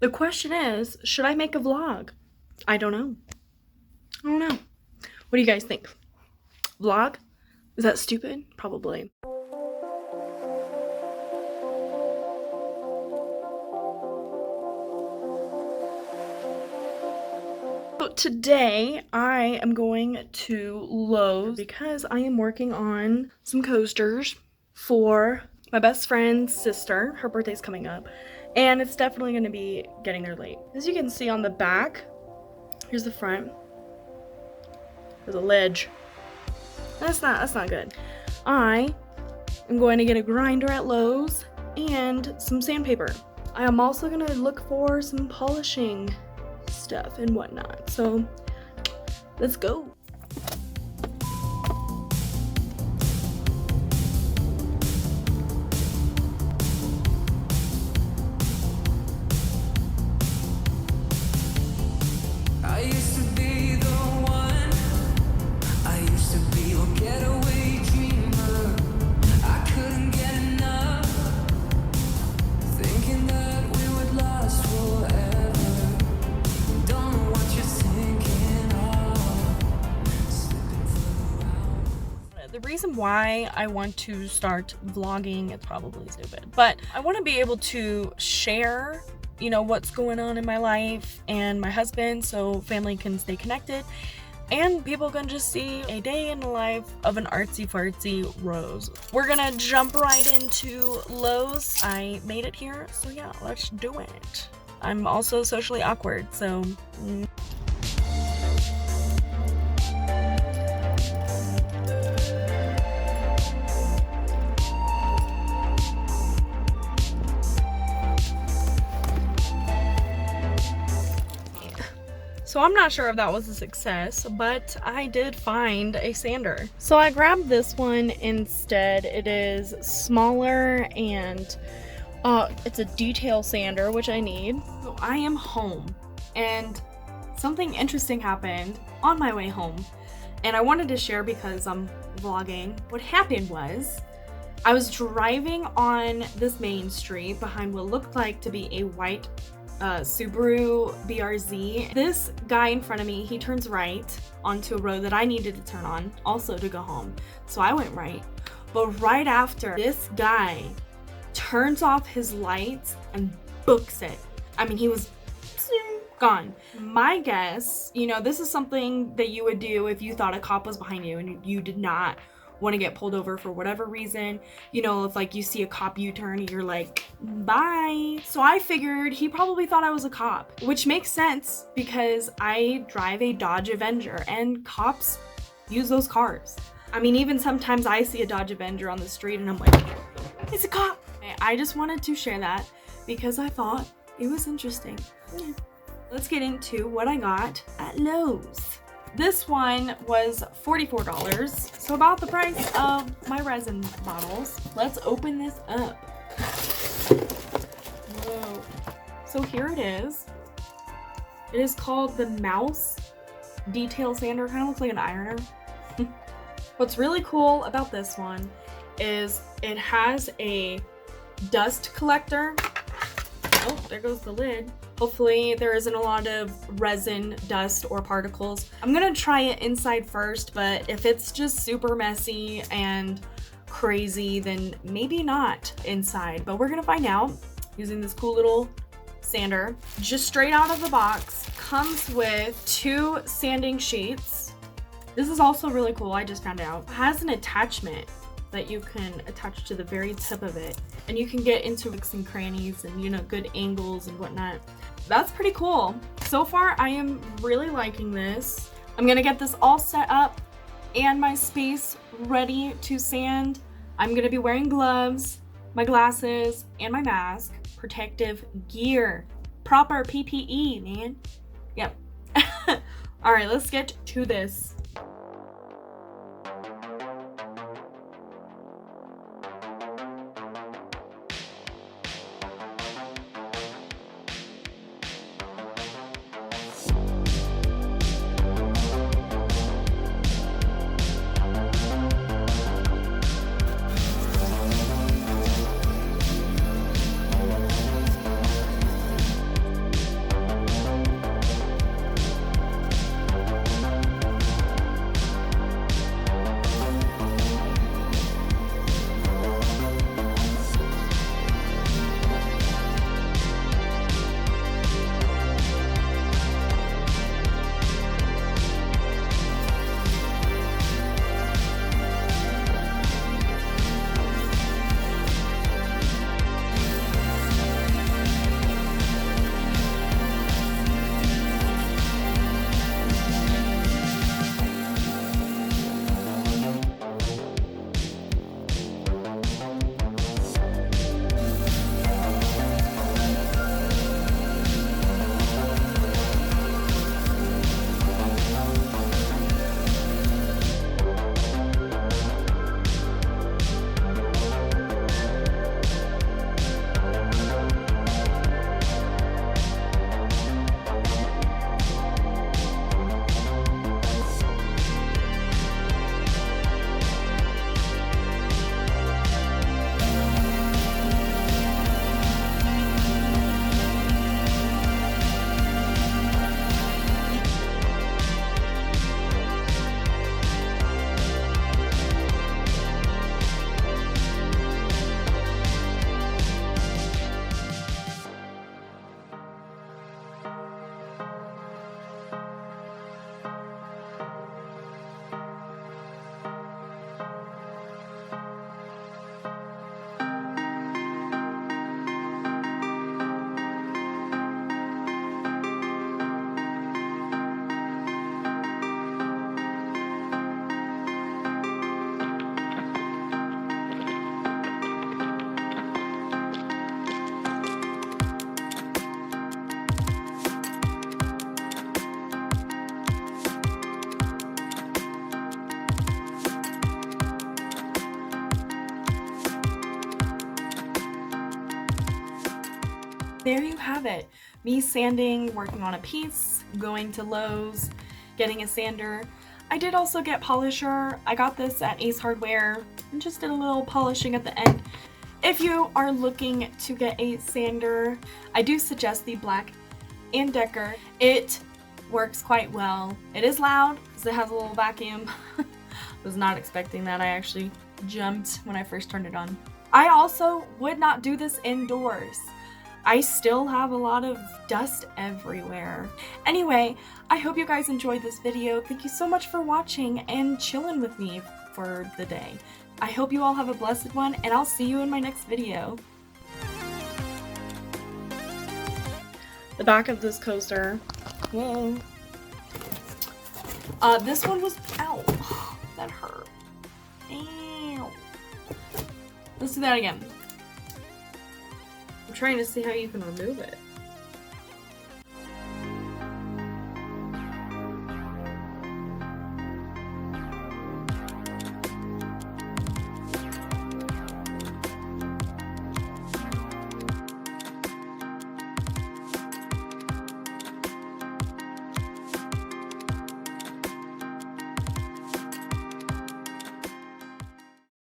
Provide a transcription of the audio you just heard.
The question is, should I make a vlog? I don't know. What do you guys think? Vlog? Is that stupid? Probably. So today I am going to Lowe's because I am working on some coasters for my best friend's sister. Her birthday's coming up and it's definitely going to be getting there late. As you can see on the back, here's the front. There's a ledge. That's not good. I am going to get a grinder at Lowe's and some sandpaper. I am also going to look for some polishing stuff and whatnot. So let's go. I used to be the one. I used to be your getaway dreamer. I couldn't get enough, thinking that we would last forever. Don't know what you're thinking of. Slipping further out. The reason why I want to start vlogging is probably stupid, but I want to be able to share, you know, what's going on in my life and my husband, so family can stay connected and people can just see a day in the life of an artsy fartsy Rose. We're gonna jump right into Lowe's. I made it here, so yeah, let's do it. I'm also socially awkward, so So I'm not sure if that was a success, but I did find a sander. So I grabbed this one instead. It is smaller and it's a detail sander, which I need. So I am home and something interesting happened on my way home. And I wanted to share because I'm vlogging. What happened was I was driving on this main street behind what looked like to be a white Subaru BRZ. This guy in front of me, he turns right onto a road that I needed to turn on also to go home. So I went right. But right after, this guy turns off his lights and books it. I mean, he was gone. My guess, you know, this is something that you would do if you thought a cop was behind you and you did not want to get pulled over for whatever reason. You know, if like you see a cop U-turn, you're like, bye. So I figured he probably thought I was a cop, which makes sense because I drive a Dodge Avenger and cops use those cars. I mean, even sometimes I see a Dodge Avenger on the street and I'm like, it's a cop. I just wanted to share that because I thought it was interesting. Yeah. Let's get into what I got at Lowe's. This one was $44, so about the price of my resin bottles. Let's open this up. Whoa. So here it is. It is called the Mouse Detail Sander. Kind of looks like an ironer. What's really cool about this one is it has a dust collector. Oh, there goes the lid. Hopefully there isn't a lot of resin, dust, or particles. I'm gonna try it inside first, but if it's just super messy and crazy, then maybe not inside. But we're gonna find out using this cool little sander. Just straight out of the box, comes with 2 sanding sheets. This is also really cool, I just found out. It has an attachment that you can attach to the very tip of it, and you can get into nooks and crannies and, you know, good angles and whatnot. That's pretty cool. So far, I am really liking this. I'm gonna get this all set up and my space ready to sand. I'm gonna be wearing gloves, my glasses, and my mask. Protective gear. Proper PPE, man. Yep. All right, let's get to this. There you have it. Me sanding, working on a piece, going to Lowe's, getting a sander. I did also get polisher. I got this at Ace Hardware and just did a little polishing at the end. If you are looking to get a sander, I do suggest the Black & Decker. It works quite well. It is loud because it has a little vacuum. Was not expecting that. I actually jumped when I first turned it on. I also would not do this indoors. I still have a lot of dust everywhere. Anyway, I hope you guys enjoyed this video. Thank you so much for watching and chilling with me for the day. I hope you all have a blessed one, and I'll see you in my next video. The back of this coaster. Whoa. This one was, ow, that hurt. Ow. Let's do that again. I'm trying to see how you can remove it.